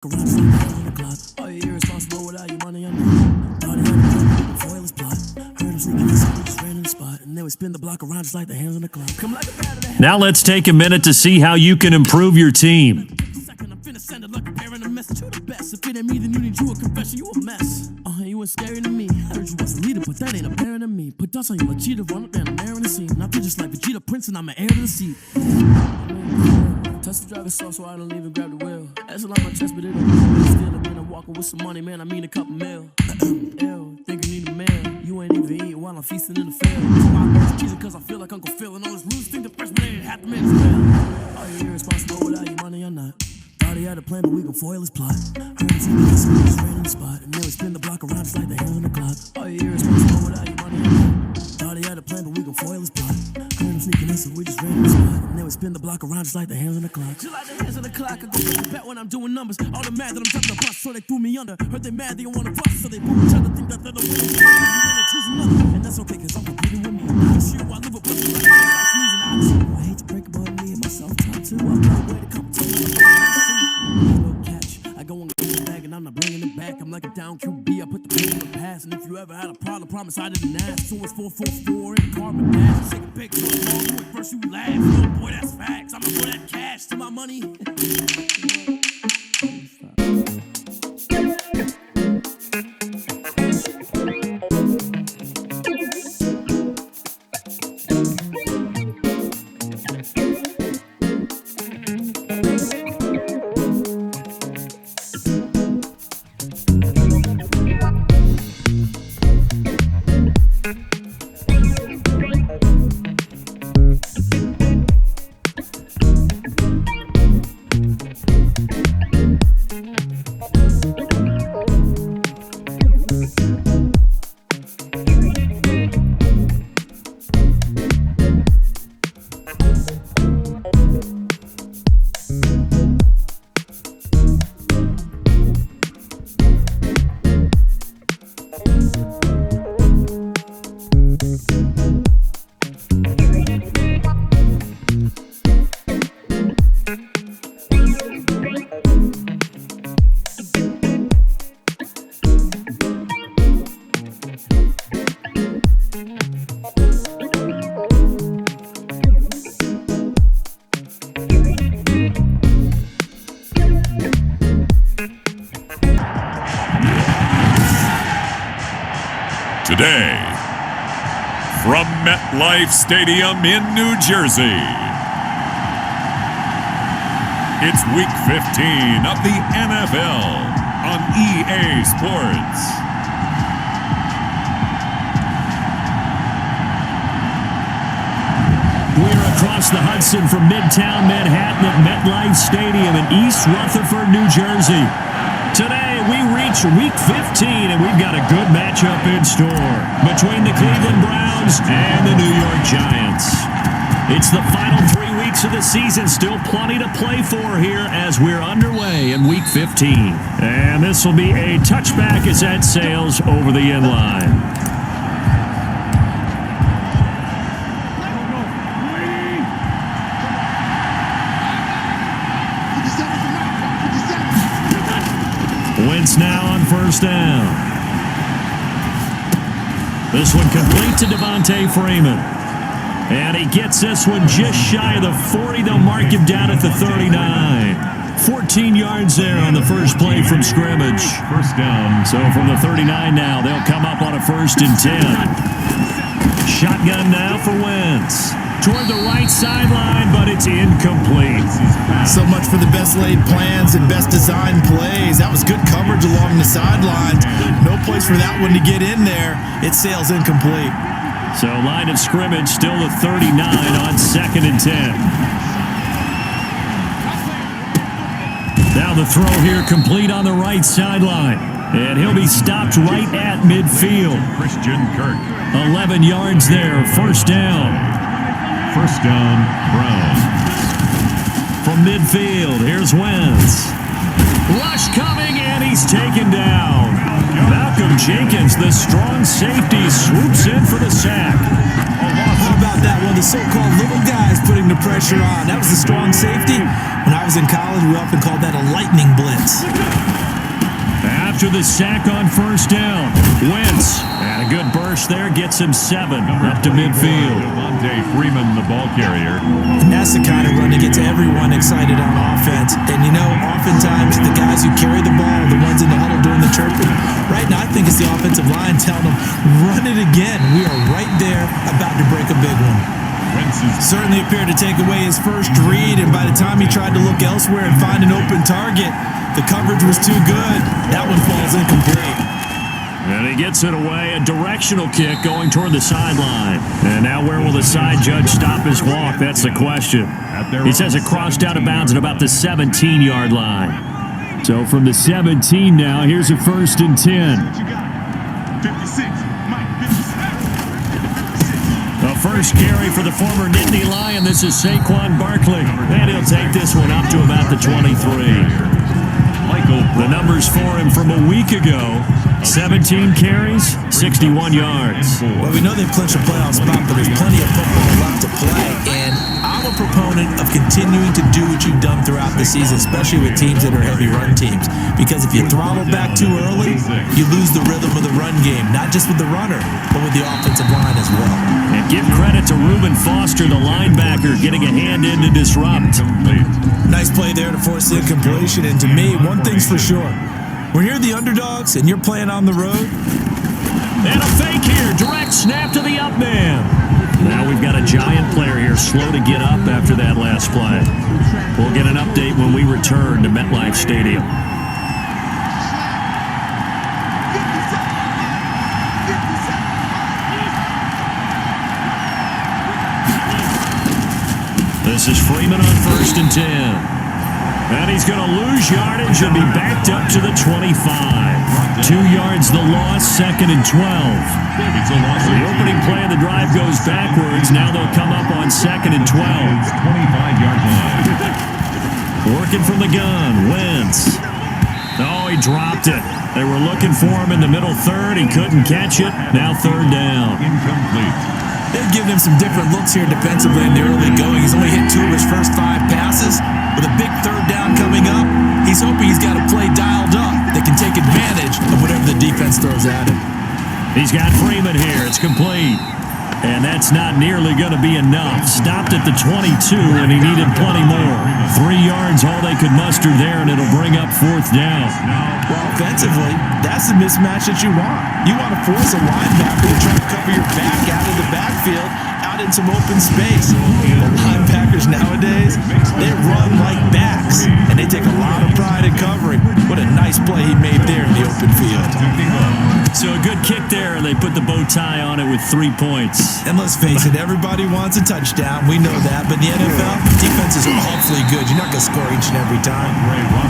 Are you irresponsible without your money? I know. Thought he had a foil his plot. Heard him sneaking in, so we just ran in the spot. And they would spin the block around just like the hands on the clock. Come like a bat of the head. Now let's take a minute to see how you can improve your team. Second, I'm finna send it like a bear in a message. You the best. If it ain't me, then you need you a confession. You a mess. You ain't scary to me. I heard you was a leader, but that ain't apparent to me. Put dust on you like cheetah, run up down the air in the scene. I feel just like Vegeta Prince, and I'm an heir to the seat. Touch the driver's soft so I don't even grab the wheel. That's a lot on my chest, but it don't mean still. And then I'm walking with some money, man. I mean a couple mil. Ew, think you need a meal. You ain't even eating while I'm feasting in the field. I'm cheesing cause I feel like Uncle Phil. And all this rules think the freshman ain't half the man's real. Are you irresponsible without your money or not? Thought he had a plan, but we gon' foil his plot. Heard him sneaking in, so we just ran in the spot. And then we spin the block around just like the hands on the clock. Are you irresponsible without your money or not? Thought he had a plan, but we gon' foil his plot. Heard him sneaking in, so we just ran in the spot. And then we spin the block around just like the hands on the clock. Just like the hands on the clock, I go to bet when I'm doing numbers. All the mad that I'm jumping the bus, so they threw me under. Heard they mad, they don't wanna bust, so they boom each other. Think that they're the winners, and they choose another. And that's okay, cause I'm competing with me. This year, I live a bunch of I hate to break it, but me and myself time too. I'm not way to come to no catch. I go and get the bag, and I'm not bringing it back. I'm like a down QB, I put the pain in the past. And if you ever had a problem, promise I didn't ask. So it's 444 in the carbon dash. Take a pic, so long, you at first you laugh. Oh boy, that's facts. I'ma throw that cash to my money. Today, from MetLife Stadium in New Jersey, it's Week 15 of the NFL on EA Sports. We're across the Hudson from Midtown Manhattan at MetLife Stadium in East Rutherford, New Jersey. Today, we reach Week 15, and we've got a good matchup in store between the Cleveland Browns and the New York Giants. It's the final 3 weeks of the season, still plenty to play for here as we're underway in Week 15. And this will be a touchback as that sails over the end line. Wentz now on first down. This one complete to Devontae Freeman. And he gets this one just shy of the 40. They'll mark him down at the 39. 14 yards there on the first play from scrimmage. First down. So from the 39 now, they'll come up on a 1st and 10. Shotgun now for Wentz. Toward the right sideline, but it's incomplete. So much for the best laid plans and best designed plays. That was good coverage along the sidelines. No place for that one to get in there. It sails incomplete. So line of scrimmage still the 39 on 2nd and 10. Now the throw here complete on the right sideline. And he'll be stopped right at midfield. Christian Kirk. 11 yards there, first down. First down, Browns. From midfield, here's Wentz. Rush coming, and he's taken down. Malcolm Jenkins, the strong safety, swoops in for the sack. How about about that one? The so-called little guys putting the pressure on. That was the strong safety. When I was in college, we often called that a lightning blitz. After the sack on first down, Wentz, and a good burst there, gets him 7 up to midfield. Freeman, the ball carrier. And that's the kind of run that gets everyone excited on offense. And you know, oftentimes the guys who carry the ball are the ones in the huddle doing the chirping. Right now, I think it's the offensive line telling them, run it again. We are right there about to break a big one. Certainly appeared to take away his first read, and by the time he tried to look elsewhere and find an open target, the coverage was too good. That one falls incomplete. And he gets it away, a directional kick going toward the sideline. And now where will the side judge stop his walk? That's the question. He says it crossed out of bounds at about the 17-yard line. So from the 17 now, here's a 1st and 10. 56. The first carry for the former Nittany Lion. This is Saquon Barkley. And he'll take this one up to about the 23. The numbers for him from a week ago: 17 carries, 61 yards. Well, we know they've clinched a playoff spot, but there's plenty of football left to play. And I'm a proponent of continuing to do what you've done throughout the season, especially with teams that are heavy run teams. Because if you throttle back too early, you lose the rhythm of the run game, not just with the runner, but with the offensive line as well. And give credit to Reuben Foster, the linebacker, getting a hand in to disrupt. Nice play there to force the incompletion. And to me, one thing's for sure. When you're the underdogs and you're playing on the road. And a fake here. Direct snap to the up man. Now we've got a giant player here slow to get up after that last play. We'll get an update when we return to MetLife Stadium. This is Freeman on 1st and 10. And he's going to lose yardage and be backed up to the 25. 2 yards the loss, 2nd and 12. The opening play of the drive goes backwards. Now they'll come up on 2nd and 12. 25-yard line. Working from the gun, Wentz. Oh, he dropped it. They were looking for him in the middle third. He couldn't catch it. Now 3rd down. Incomplete. They've given him some different looks here defensively in the early going. He's only hit 2 of his first 5 passes. With a big 3rd down coming up, he's hoping he's got a play dialed up that can take advantage of whatever the defense throws at him. He's got Freeman here. It's complete. And that's not nearly going to be enough. Stopped at the 22, and he needed plenty more. 3 yards, all they could muster there, and it'll bring up 4th down. Well, offensively, that's the mismatch that you want. You want to force a linebacker to try to cover your back out of the backfield, out in some open space. The linebackers nowadays, they run like backs, and they take a lot of pride in covering. What a nice play he made there in the open field. So a good kick there, and they put the bow tie on it with 3 points. And let's face it, everybody wants a touchdown. We know that. But in the NFL, defenses are awfully good. You're not going to score each and every time.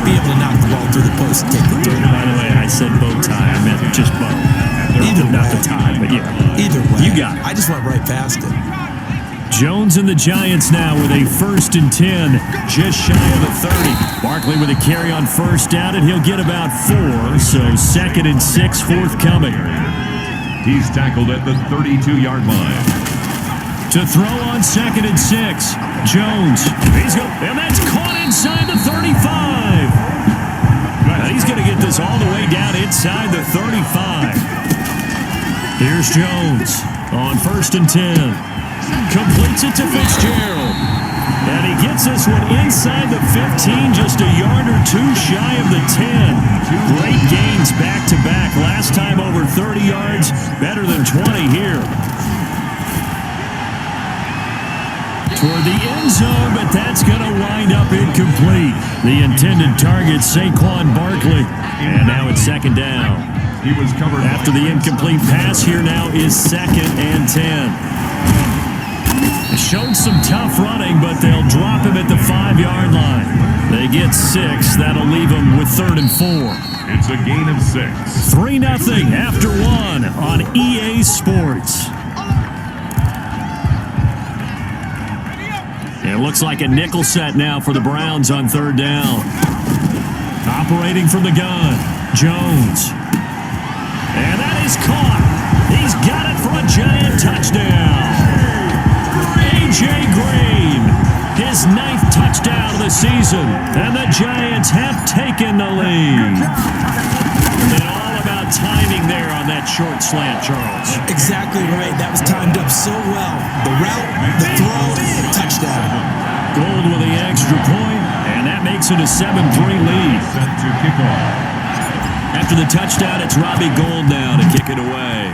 Be able to knock the ball through the post and take the throw. By the way, I said bow tie. I meant just bow. Either way. Not the tie, but yeah. Either way. You got it. I just went right past it. Jones and the Giants now with a 1st and 10, just shy of the 30. Barkley with a carry on 1st down, and he'll get about 4, so 2nd and 6 forthcoming. He's tackled at the 32-yard line. To throw on 2nd and 6, Jones. And that's caught inside the 35. Now he's going to get this all the way down inside the 35. Here's Jones on 1st and 10. Completes it to Fitzgerald. And he gets this one inside the 15, just a yard or 2 shy of the 10. Great gains back-to-back. Last time over 30 yards, better than 20 here. Toward the end zone, but that's going to wind up incomplete. The intended target, Saquon Barkley. And now it's 2nd down. He was covered after the incomplete pass. Here now is 2nd and 10. Showed some tough running, but they'll drop him at the 5-yard line. They get 6. That'll leave him with 3rd and 4. It's a gain of 6. 3-0 after 1 on EA Sports. It looks like a nickel set now for the Browns on 3rd down. Operating from the gun, Jones. And that is caught. He's got it for a giant touchdown. the season, and the Giants have taken the lead. And all about timing there on that short slant, Charles. Exactly right. That was timed up so well. The route, the throw, touchdown. Gold with the extra point, and that makes it a 7-3 lead. Set to kick off. After the touchdown, it's Robbie Gould now to kick it away.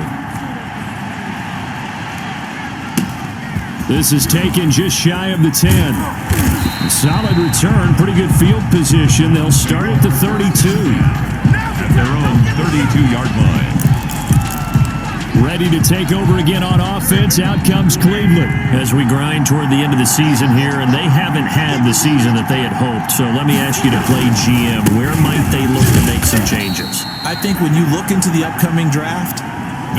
This is taken just shy of the 10. A solid return, pretty good field position. They'll start at the 32. At their own 32-yard line. Ready to take over again on offense. Out comes Cleveland as we grind toward the end of the season here, and they haven't had the season that they had hoped. So let me ask you to play GM. Where might they look to make some changes? I think when you look into the upcoming draft,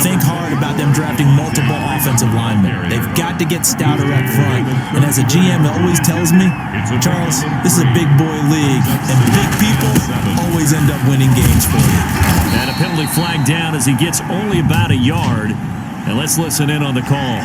think hard about them drafting multiple offensive linemen. They've got to get stouter up front. And as a GM always tells me, Charles, this is a big boy league, and big people always end up winning games for you. And a penalty flag down as he gets only about a yard. And let's listen in on the call.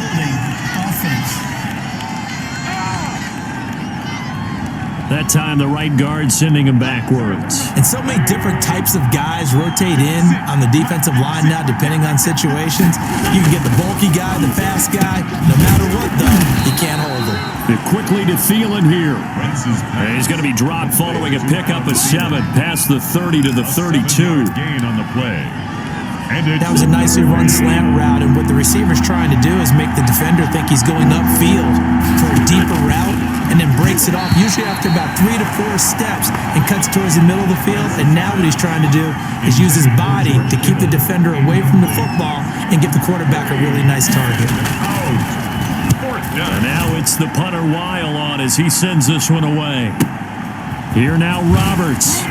That time, the right guard sending him backwards. And so many different types of guys rotate in on the defensive line now, depending on situations. You can get the bulky guy, the fast guy. No matter what, though, you can't hold him. Quickly to Thielen here. And he's going to be dropped following a pickup of 7 past the 30 to the 32. Gain on the play. That was a nicely run slant route, and what the receiver's trying to do is make the defender think he's going upfield for a deeper route, and then breaks it off, usually after about 3 to 4 steps, and cuts towards the middle of the field. And now what he's trying to do is use his body to keep the defender away from the football and give the quarterback a really nice target. And now it's the punter Weil on as he sends this one away. Here now Roberts.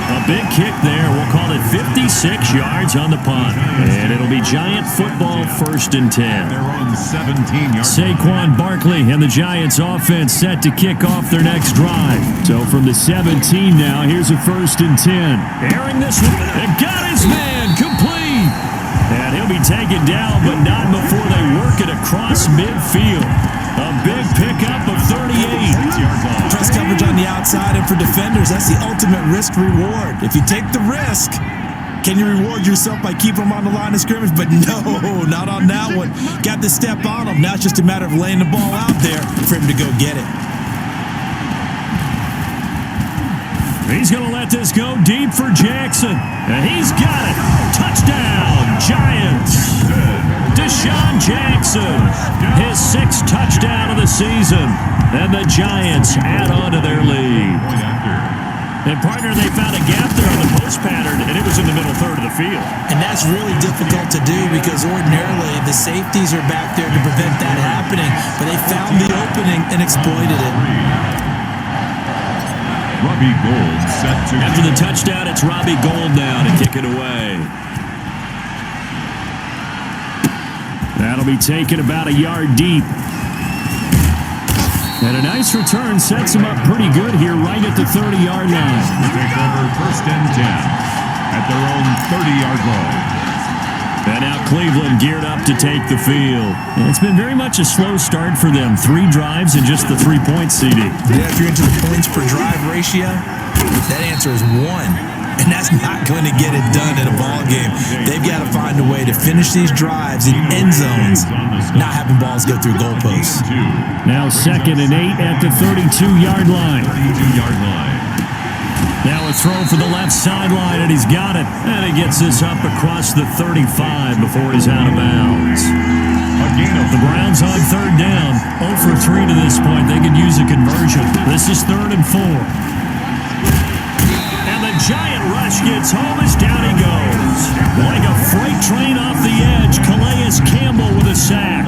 A big kick there. We'll call it 56 yards on the punt. And it'll be Giant football, 1st and 10. They're on 17-yard. Saquon Barkley and the Giants offense set to kick off their next drive. So from the 17 now, here's a 1st and 10. Airing this one. And got his man complete. And he'll be taken down, but not before they work it across midfield. A big pickup of 38. Press coverage on the outside, and for defenders, that's the ultimate risk-reward. If you take the risk, can you reward yourself by keeping them on the line of scrimmage? But no, not on that one. Got the step on him. Now it's just a matter of laying the ball out there for him to go get it. He's going to let this go deep for Jackson. And he's got it. Touchdown, Giants. Deshaun Jackson, his 6th touchdown of the season. And the Giants add on to their lead. And, partner, they found a gap there on the post pattern, and it was in the middle third of the field. And that's really difficult to do because ordinarily the safeties are back there to prevent that happening. But they found the opening and exploited it. Robbie Gould set to... After the touchdown, it's Robbie Gould now to kick it away. That'll be taken about a yard deep. And a nice return sets him up pretty good here right at the 30-yard line. Take over 1st and 10 at their own 30-yard line. And now Cleveland geared up to take the field. And it's been very much a slow start for them. 3 drives and just the 3-point CD. Yeah, if you're into the points per drive ratio, that answer is 1. And that's not going to get it done in a ball game. They've got to find a way to finish these drives in end zones, not having balls go through goalposts. Now 2nd and 8 at the 32-yard line. 32-yard line. Now a throw for the left sideline, and he's got it. And he gets this up across the 35 before he's out of bounds. The Browns on 3rd down. 0 for 3 to this point. They could use a conversion. This is 3rd and 4. And the Giant rush gets home as down he goes. Like a freight train off the edge, Calais Campbell with a sack.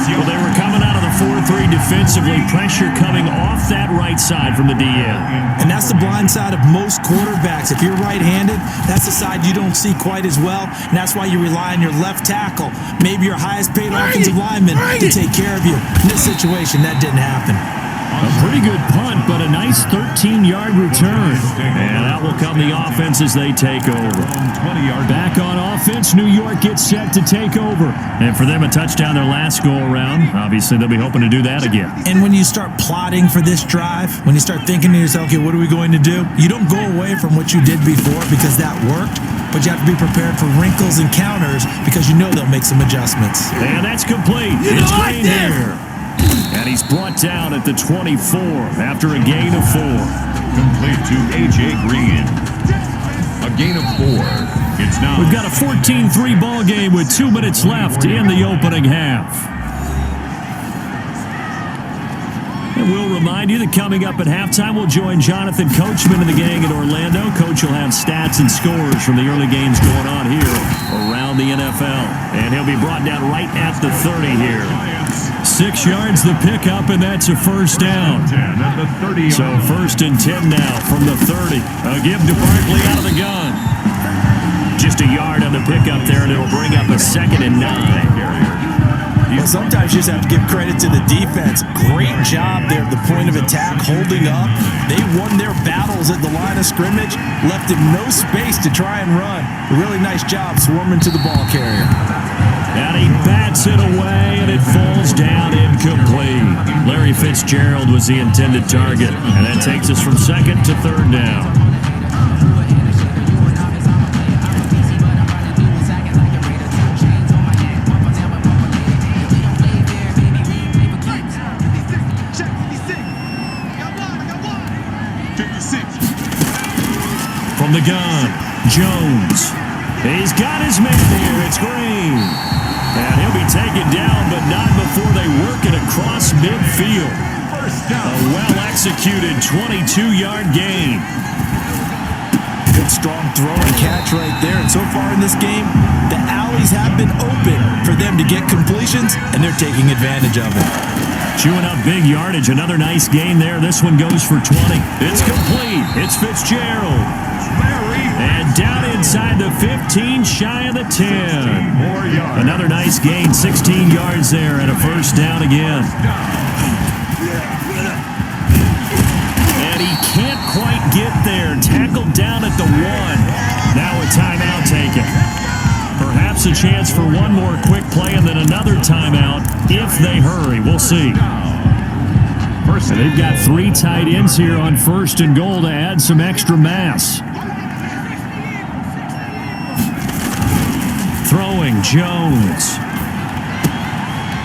Well, they were coming out of the 4-3 defensively. Pressure coming off that right side from the DN. And that's the blind side of most quarterbacks. If you're right-handed, that's the side you don't see quite as well. And that's why you rely on your left tackle, maybe your highest-paid offensive lineman, to take care of you. In this situation, that didn't happen. A pretty good punt, but a nice 13-yard return. And that will come the offense as they take over. Back on offense, New York gets set to take over. And for them, a touchdown their last go-around. Obviously, they'll be hoping to do that again. And when you start plotting for this drive, when you start thinking to yourself, okay, what are we going to do? You don't go away from what you did before because that worked, but you have to be prepared for wrinkles and counters because you know they'll make some adjustments. And that's complete. It's Green here. And he's brought down at the 24 after a gain of 4. Complete to A.J. Green. A gain of 4. It's now. We've got a 14-3 ball game with 2 minutes left in the opening half. And we'll remind you that coming up at halftime, we'll join Jonathan Coachman and the gang in Orlando. Coach will have stats and scores from the early games going on here around the NFL. And he'll be brought down right at the 30 here. 6 yards the pickup, and that's a first down. So 1st and 10 now from the 30. A give to Barkley out of the gun. Just a yard on the pickup there, and it'll bring up a 2nd and 9. Well, sometimes you just have to give credit to the defense. Great job there at the point of attack, holding up. They won their battles at the line of scrimmage, left him no space to try and run. A really nice job swarming to the ball carrier. And he bats it away, and it falls down incomplete. Larry Fitzgerald was the intended target, and that takes us from 2nd to 3rd down. From the gun, Jones. He's got his man here. It's Green. And he'll be taken down, but not before they work it across midfield. A well-executed 22-yard gain. Good strong throw and catch right there. And so far in this game, the alleys have been open for them to get completions, and they're taking advantage of it. Chewing up big yardage. Another nice gain there. This one goes for 20. It's complete. It's Fitzgerald. And down inside the 15, shy of the 10. Another nice gain, 16 yards there, and a first down again. And he can't quite get there. Tackled down at the 1. Now a timeout taken. Perhaps a chance for one more quick play and then another timeout if they hurry. We'll see. And they've got 3 tight ends here on 1st and goal to add some extra mass. Throwing, Jones.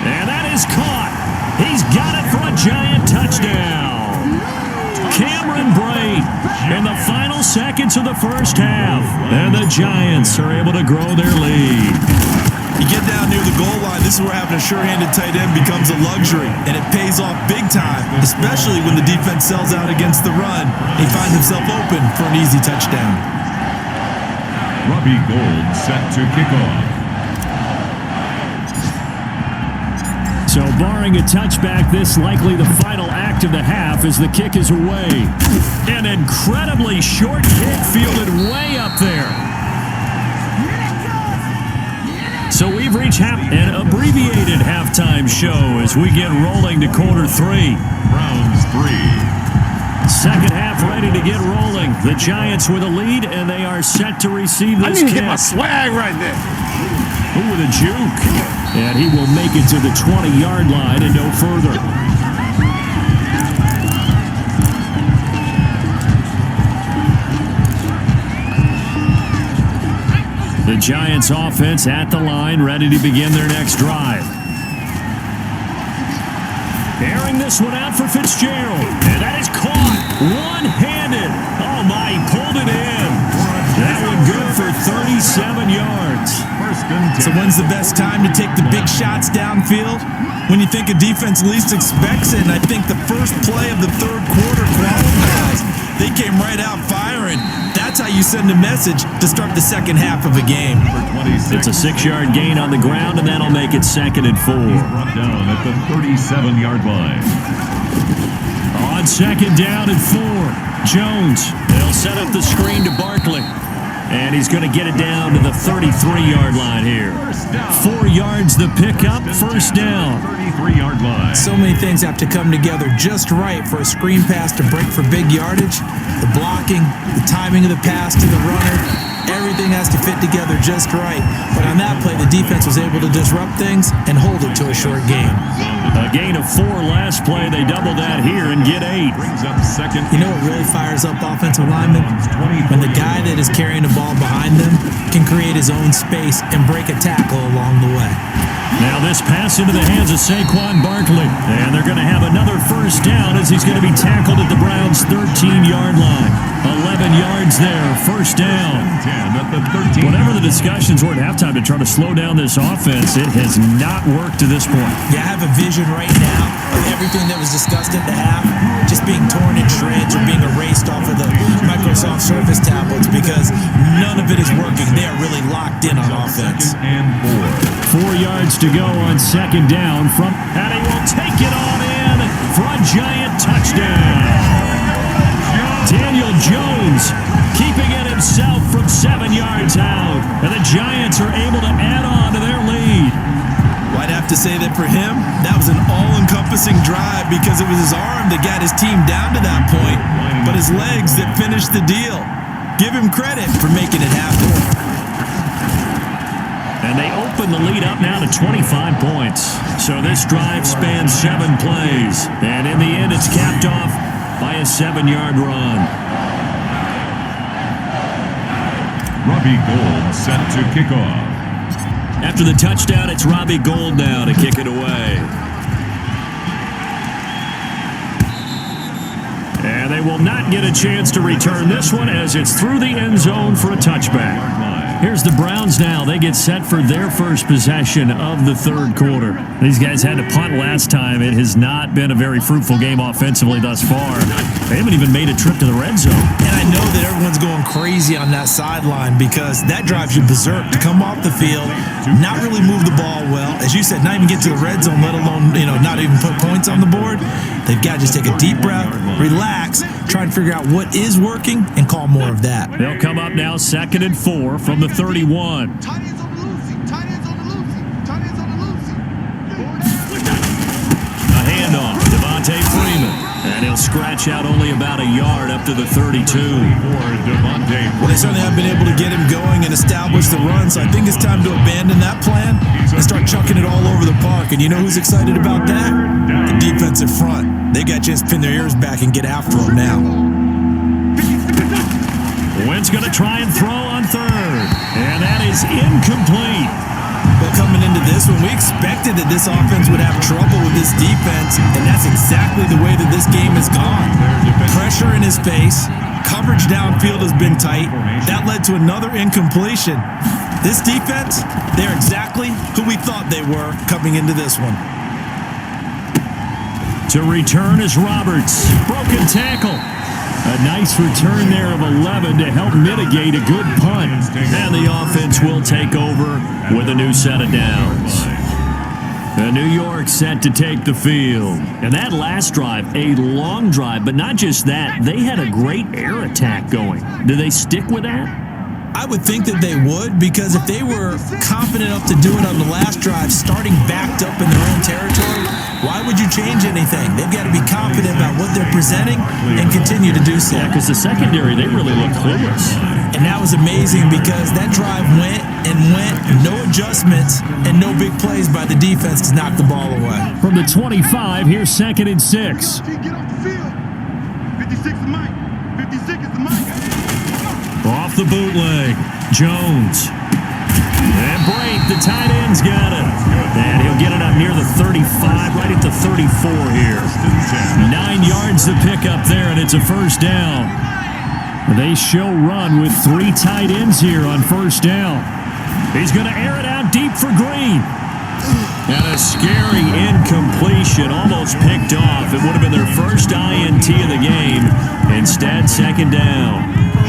And that is caught. He's got it for a giant touchdown. Cameron Brate in the final seconds of the first half. And the Giants are able to grow their lead. You get down near the goal line, this is where having a sure-handed tight end becomes a luxury, and it pays off big time, especially when the defense sells out against the run. He finds himself open for an easy touchdown. Robbie Gould set to kick off. So barring a touchback, this likely the final act of the half as the kick is away. An incredibly short kick fielded way up there. So we've reached an abbreviated halftime show as we get rolling to quarter 3. Browns 3. Second half ready to get rolling. The Giants with a lead, and they are set to receive this kick. I need to get my swag right there. Ooh, with a juke. And he will make it to the 20-yard line and no further. The Giants offense at the line, ready to begin their next drive. Airing this one out for Fitzgerald. And that is caught. One-handed. Oh, my, he pulled it in. That one good for 37 yards. So when's the best time to take the big shots downfield? When you think a defense least expects it, and I think the first play of the third quarter qualifies. They came right out firing. That's how you send a message to start the second half of a game. It's a 6-yard gain on the ground, and that'll make it 2nd and 4. Brought down at the 37-yard line. On 2nd down and 4, Jones. They'll set up the screen to Barkley. And he's going to get it down to the 33-yard line here. 4 yards the pickup, first down. 33-yard line. So many things have to come together just right for a screen pass to break for big yardage. The blocking, the timing of the pass to the runner, everything has to fit together just right. But on that play, the defense was able to disrupt things and hold it to a short game. A gain of 4 last play. They double that here and get 8. Brings up second. You know what really fires up offensive linemen? When the guy that is carrying the ball behind them can create his own space and break a tackle along the way. Now this pass into the hands of Saquon Barkley. And they're going to have another first down as he's going to be tackled at the Browns' 13-yard line. 11 yards there, first down. 10 at the 13. Whatever the discussions were at halftime to try to slow down this offense, it has not worked to this point. Yeah, I have a vision right now of everything that was discussed at the half just being torn in shreds or being erased off of the Microsoft Surface tablets because none of it is working. They are really locked in on offense. And 4 yards to go on second down and he will take it on in for a giant touchdown. Daniel Jones keeping it himself from 7 yards out. And the Giants are able to add on to their lead. Well, I'd have to say that for him, that was an all-encompassing drive because it was his arm that got his team down to that point, but his legs that finished the deal. Give him credit for making it happen. And they open the lead up now to 25 points. So this drive spans 7 plays. And in the end, it's capped off by a 7-yard run. Robbie Gould set to kick off. After the touchdown, it's Robbie Gould now to kick it away. And they will not get a chance to return this one as it's through the end zone for a touchback. Here's the Browns now. They get set for their first possession of the third quarter. These guys had to punt last time. It has not been a very fruitful game offensively thus far. They haven't even made a trip to the red zone. And I know that everyone's going crazy on that sideline because that drives you berserk to come off the field, not really move the ball well. As you said, not even get to the red zone, let alone, not even put points on the board. They've got to just take a deep breath, relax, try and figure out what is working, and call more of that. They'll come up now 2nd and 4 from the 31. A handoff, Devontae Freeman. And he'll scratch out only about a yard up to the 32. Well, they certainly have been able to get him going and establish the run, so I think it's time to abandon that plan and start chucking it all over the park. And you know who's excited about that? The defensive front. They got a chance to pin their ears back and get after him now. Wentz going to try and throw on third. And that is incomplete. Well, coming into this one, we expected that this offense would have trouble with this defense, and that's exactly the way that this game has gone. Pressure in his face, coverage downfield has been tight. That led to another incompletion. This defense, they're exactly who we thought they were coming into this one. To return is Roberts. Broken tackle. A nice return there of 11 to help mitigate a good punt. And the offense will take over with a new set of downs. The New York set to take the field. And that last drive, a long drive, but not just that. They had a great air attack going. Do they stick with that? I would think that they would, because if they were confident enough to do it on the last drive, starting backed up in their own territory, why would you change anything? They've got to be confident about what they're presenting and continue to do so. Yeah, because the secondary, they really look clueless. And that was amazing because that drive went and went, no adjustments, and no big plays by the defense to knock the ball away. From the 25, here's 2nd and 6. Get off the field. 56 is Mike. 56 is the Mike. Off the bootleg, Jones. And Brake, the tight end's got it. And he'll get it up near the 35, right at the 34 here. 9 yards to pick up there, and it's a first down. They show run with 3 tight ends here on first down. He's going to air it out deep for Green. And a scary incompletion, almost picked off. It would have been their first INT of the game. Instead, second down.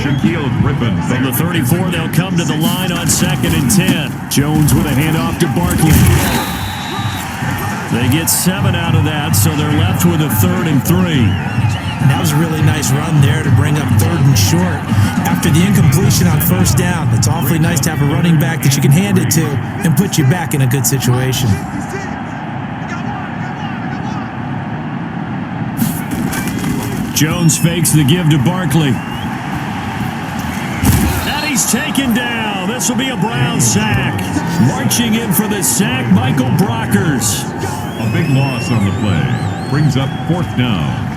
From the 34, they'll come to the line on 2nd and 10. Jones with a handoff to Barkley. They get 7 out of that, so they're left with a 3rd and 3. And that was a really nice run there to bring up 3rd and short after After the incompletion on first down, it's awfully nice to have a running back that you can hand it to and put you back in a good situation. Jones fakes the give to Barkley. And he's taken down. This will be a Brown sack. Marching in for the sack, Michael Brockers. A big loss on the play. Brings up 4th down.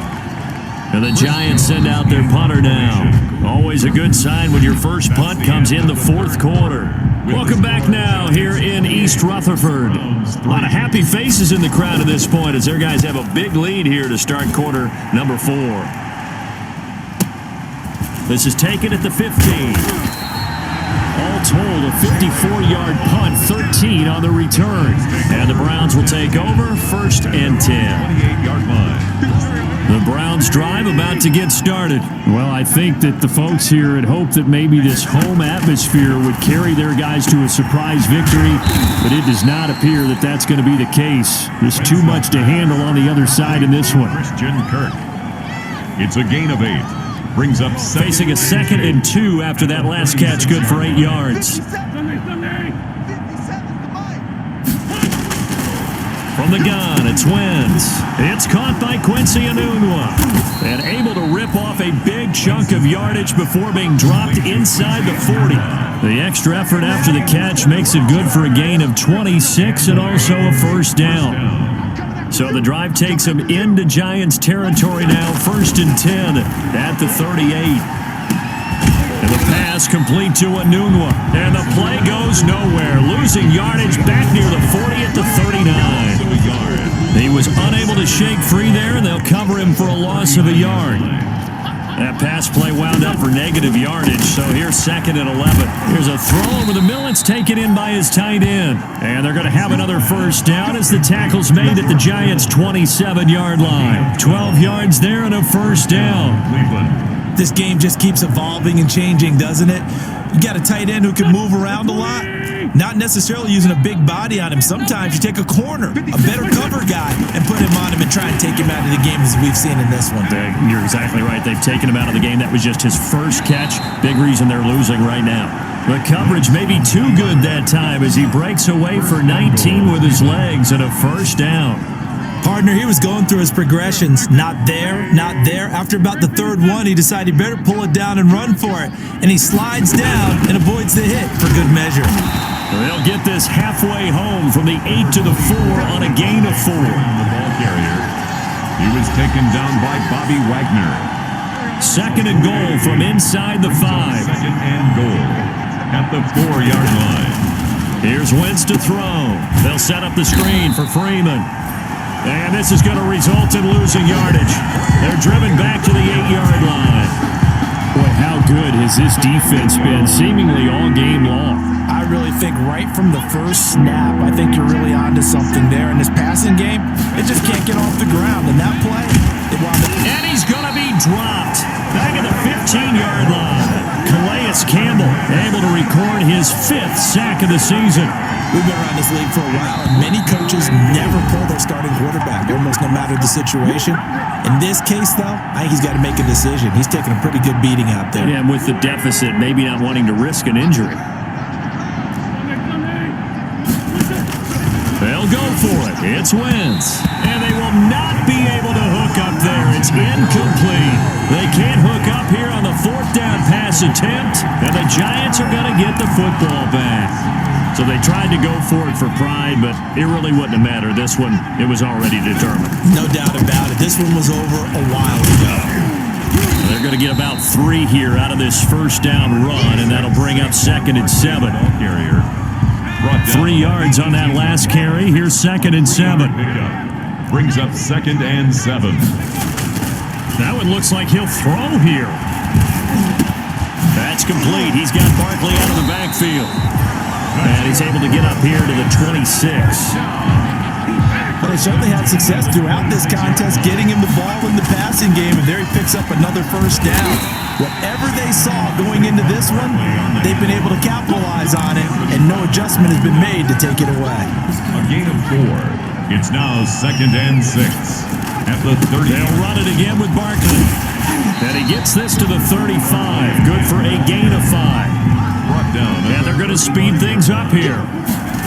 And the Giants send out their punter now. Always a good sign when your first punt comes in the 4th quarter. Welcome back now here in East Rutherford. A lot of happy faces in the crowd at this point as their guys have a big lead here to start quarter number 4. This is taken at the 15. All told, a 54-yard punt, 13 on the return. And the Browns will take over, 1st and 10. 28-yard line. The Browns drive about to get started. Well, I think that the folks here had hoped that maybe this home atmosphere would carry their guys to a surprise victory, but it does not appear that that's going to be the case. There's too much to handle on the other side in this one. Christian Kirk. It's a gain of 8. Brings up Facing a 2nd and 2 after that last catch, good for 8 yards. From the gun, it's Wentz. It's caught by Quincy Enunwa. And able to rip off a big chunk of yardage before being dropped inside the 40. The extra effort after the catch makes it good for a gain of 26 and also a 1st down. So the drive takes them into Giants territory now, 1st and 10 at the 38. And the pass complete to Enunwa. And the play goes nowhere. Losing yardage back near the 40 at the 39. He was unable to shake free there, and they'll cover him for a loss of a yard. That pass play wound up for negative yardage, so here's 2nd and 11. Here's a throw over the middle. It's taken in by his tight end. And they're going to have another 1st down as the tackle's made at the Giants' 27-yard line. 12 yards there and a 1st down. Cleveland. This game just keeps evolving and changing, doesn't it? You got a tight end who can move around a lot. Not necessarily using a big body on him. Sometimes you take a corner, a better cover guy, and put him on him and try and take him out of the game as we've seen in this one. You're exactly right. They've taken him out of the game. That was just his first catch. Big reason they're losing right now. The coverage may be too good that time as he breaks away for 19 with his legs and a 1st down. Partner, he was going through his progressions. Not there, not there. After about the 3rd one, he decided he better pull it down and run for it. And he slides down and avoids the hit for good measure. They'll get this halfway home from the 8 to the 4 on a gain of 4. The ball carrier. He was taken down by Bobby Wagner. 2nd and goal from inside the 5. 2nd and goal at the 4-yard line. Here's Wentz to throw. They'll set up the screen for Freeman. And this is going to result in losing yardage. They're driven back to the 8-yard line. Boy, how good has this defense been seemingly all game long? I really think right from the first snap, I think you're really onto something there. In this passing game, it just can't get off the ground. And that play, it wound up. And he's going to be dropped back at the 15-yard line. Calais Campbell able to record his 5th sack of the season. We've been around this league for a while, and many coaches never pull their starting quarterback, almost no matter the situation. In this case, though, I think he's got to make a decision. He's taking a pretty good beating out there. Yeah, and with the deficit, maybe not wanting to risk an injury. They'll go for it. It's Wentz. And they will not be able to hook up there. It's incomplete. They can't hook up here on the 4th down pass attempt, and the Giants are going to get the football back. So they tried to go for it for pride, but it really wouldn't have mattered. This one, it was already determined. No doubt about it. This one was over a while ago. They're going to get about 3 here out of this 1st down run, and that'll bring up 2nd and 7. Carrier. 3 yards on that last carry. Here's 2nd and 7. Brings up 2nd and 7. That one looks like he'll throw here. That's complete. He's got Barkley out of the backfield. And he's able to get up here to the 26. But they certainly had success throughout this contest, getting him the ball in the passing game, and there he picks up another 1st down. Whatever they saw going into this one, they've been able to capitalize on it, and no adjustment has been made to take it away. A gain of 4. It's now 2nd and 6 at the 30. They'll run it again with Barkley. And he gets this to the 35. Good for a gain to speed things up here.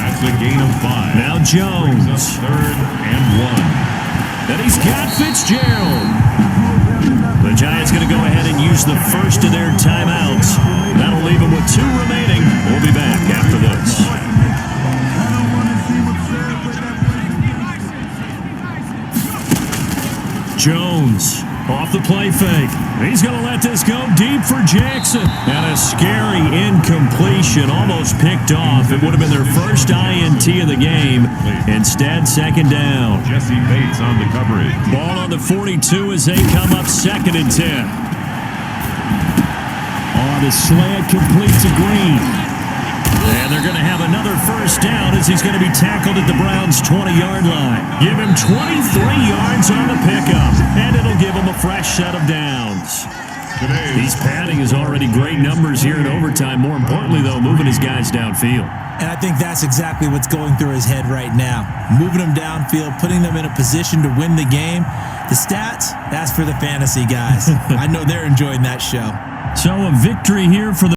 That's a gain of 5. Now Jones. Brings up 3rd and 1. And he's got Fitzgerald. The Giants going to go ahead and use the first of their timeouts. That'll leave them with 2 remaining. We'll be back after this. Jones off the play fake. He's going to let this go deep for Jackson. And a scary incompletion, almost picked off. It would have been their first INT of the game. Instead, 2nd down. Jesse Bates on the coverage. Ball on the 42 as they come up 2nd and 10. On the slant, complete to Green. And they're going to have another first down as he's going to be tackled at the Browns' 20-yard line. Give him 23 yards on the pickup, and it'll give him a fresh set of downs. He's padding his already great numbers here in overtime. More importantly, though, moving his guys downfield. And I think that's exactly what's going through his head right now. Moving them downfield, putting them in a position to win the game. The stats, that's for the fantasy guys. I know they're enjoying that show. So a victory here for the